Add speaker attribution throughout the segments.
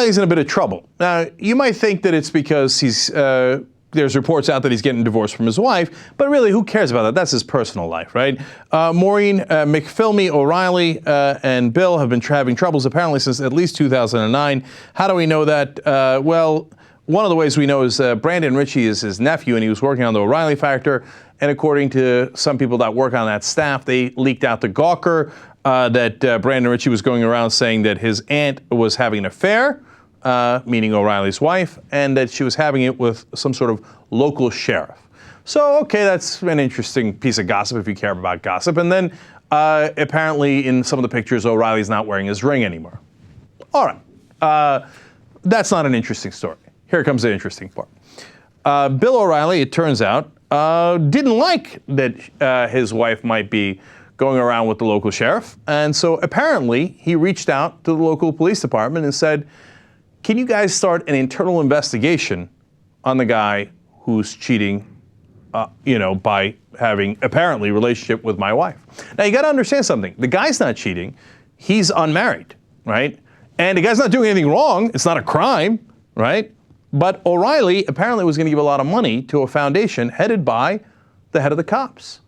Speaker 1: O'Reilly's in a bit of trouble. Now, you might think that it's because there's reports out that he's getting divorced from his wife, but really, who cares about that? That's his personal life, right? Maureen McPhilmy O'Reilly and Bill have been having troubles apparently since at least 2009. How do we know that? Well, one of the ways we know is Brandon Ritchie is his nephew, and he was working on the O'Reilly factor. And according to some people that work on that staff, they leaked out to Gawker that Brandon Ritchie was going around saying that his aunt was having an affair, meaning O'Reilly's wife, and that she was having it with some sort of local sheriff. So, okay, that's an interesting piece of gossip if you care about gossip. And then apparently in some of the pictures, O'Reilly's not wearing his ring anymore. All right, that's not an interesting story. Here comes the interesting part. Bill O'Reilly, it turns out, didn't like that his wife might be going around with the local sheriff. And so apparently he reached out to the local police department and said, can you guys start an internal investigation on the guy who's cheating, by having apparently a relationship with my wife? Now you got to understand something. The guy's not cheating. He's unmarried, right? And the guy's not doing anything wrong. It's not a crime, right? But O'Reilly apparently was going to give a lot of money to a foundation headed by the head of the cops.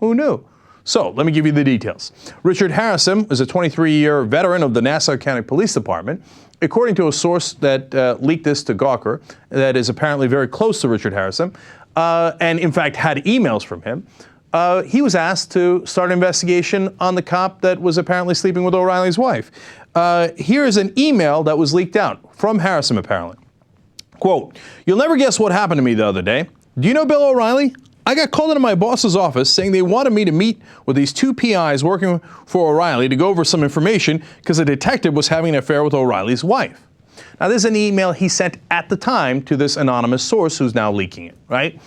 Speaker 1: Who knew? So let me give you the details. Richard Harrison is a 23-year veteran of the Nassau County Police Department. According to a source that leaked this to Gawker, that is apparently very close to Richard Harrison, and in fact had emails from him, he was asked to start an investigation on the cop that was apparently sleeping with O'Reilly's wife. Here is an email that was leaked out from Harrison apparently. Quote, "You'll never guess what happened to me the other day. Do you know Bill O'Reilly? I got called into my boss's office saying they wanted me to meet with these two PIs working for O'Reilly to go over some information because a detective was having an affair with O'Reilly's wife." Now, this is an email he sent at the time to this anonymous source who's now leaking it, right?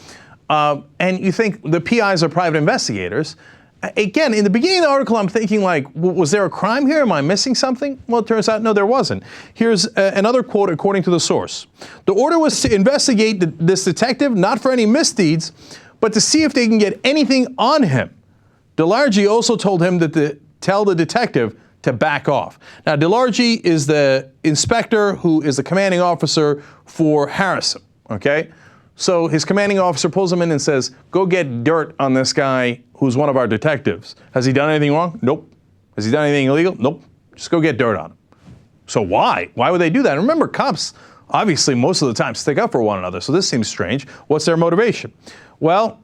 Speaker 1: And you think the PIs are private investigators. Again, in the beginning of the article, I'm thinking like, was there a crime here? Am I missing something? Well, it turns out, no, there wasn't. Here's another quote according to the source. "The order was to investigate this detective, not for any misdeeds, but to see if they can get anything on him. DeLargy also told him to tell the detective to back off." Now, DeLargy is the inspector who is the commanding officer for Harrison, okay? So his commanding officer pulls him in and says, go get dirt on this guy who's one of our detectives. Has he done anything wrong? Nope. Has he done anything illegal? Nope. Just go get dirt on him. So why? Why would they do that? And remember, cops obviously most of the time stick up for one another, so this seems strange. What's their motivation? Well,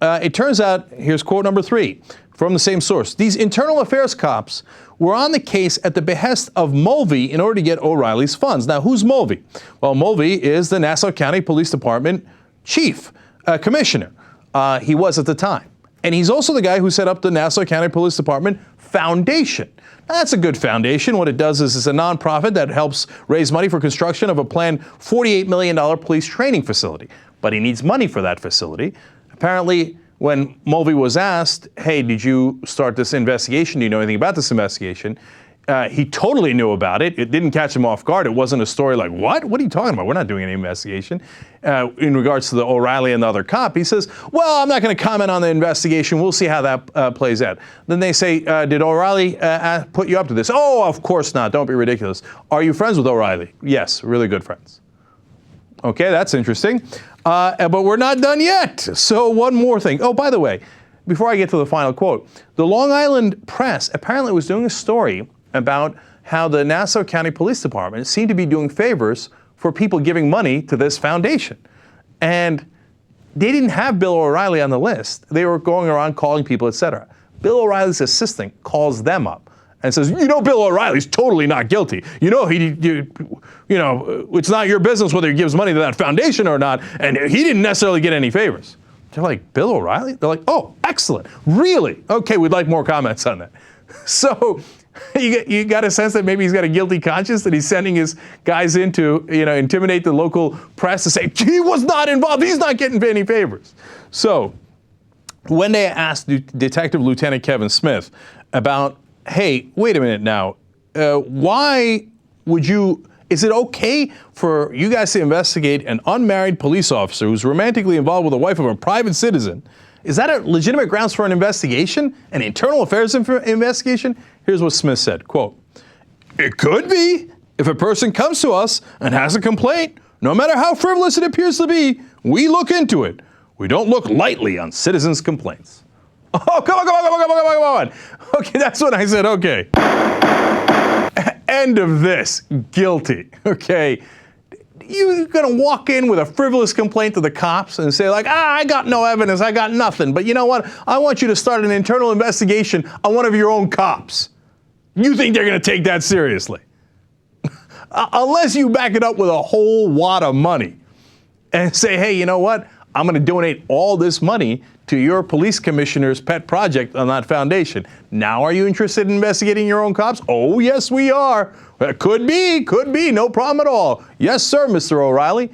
Speaker 1: it turns out, here's quote number 3 from the same source. "These internal affairs cops were on the case at the behest of Mulvey in order to get O'Reilly's funds." Now, who's Mulvey? Well, Mulvey is the Nassau County Police Department chief, commissioner. He was at the time. And he's also the guy who set up the Nassau County Police Department Foundation. Now, that's a good foundation. What it does is it's a nonprofit that helps raise money for construction of a planned $48 million police training facility. But he needs money for that facility. Apparently, when Mulvey was asked, hey, did you start this investigation? Do you know anything about this investigation? He totally knew about it. It didn't catch him off guard. It wasn't a story like, what? What are you talking about? We're not doing any investigation. In regards to the O'Reilly and the other cop, he says, well, I'm not going to comment on the investigation. We'll see how that plays out. Then they say, did O'Reilly put you up to this? Oh, of course not. Don't be ridiculous. Are you friends with O'Reilly? Yes, really good friends. Okay, that's interesting. But we're not done yet. So one more thing. Oh, by the way, before I get to the final quote, the Long Island Press apparently was doing a story about how the Nassau County Police Department seemed to be doing favors for people giving money to this foundation. And they didn't have Bill O'Reilly on the list. They were going around calling people, etc. Bill O'Reilly's assistant calls them up and says, you know, Bill O'Reilly's totally not guilty. You know, it's not your business whether he gives money to that foundation or not, and he didn't necessarily get any favors. They're like, Bill O'Reilly? They're like, oh, excellent. Really? Okay, we'd like more comments on that. So you got a sense that maybe he's got a guilty conscience, that he's sending his guys in to, intimidate the local press to say, he was not involved, he's not getting any favors. So when they asked Detective Lieutenant Kevin Smith about, hey, wait a minute now, why would you, is it okay for you guys to investigate an unmarried police officer who's romantically involved with the wife of a private citizen? Is that a legitimate grounds for an investigation, an internal affairs investigation? Here's what Smith said, quote, it could be. If a person comes to us and has a complaint, no matter how frivolous it appears to be, we look into it. We don't look lightly on citizens' complaints. Oh, come on. Okay, that's when I said, okay. End of this. Guilty. Okay. You're going to walk in with a frivolous complaint to the cops and say like, I got no evidence, I got nothing. But you know what? I want you to start an internal investigation on one of your own cops. You think they're going to take that seriously? Unless you back it up with a whole wad of money and say, hey, you know what? I'm going to donate all this money to your police commissioner's pet project on that foundation. Now, are you interested in investigating your own cops? Oh, yes, we are. Could be, no problem at all. Yes, sir, Mr. O'Reilly.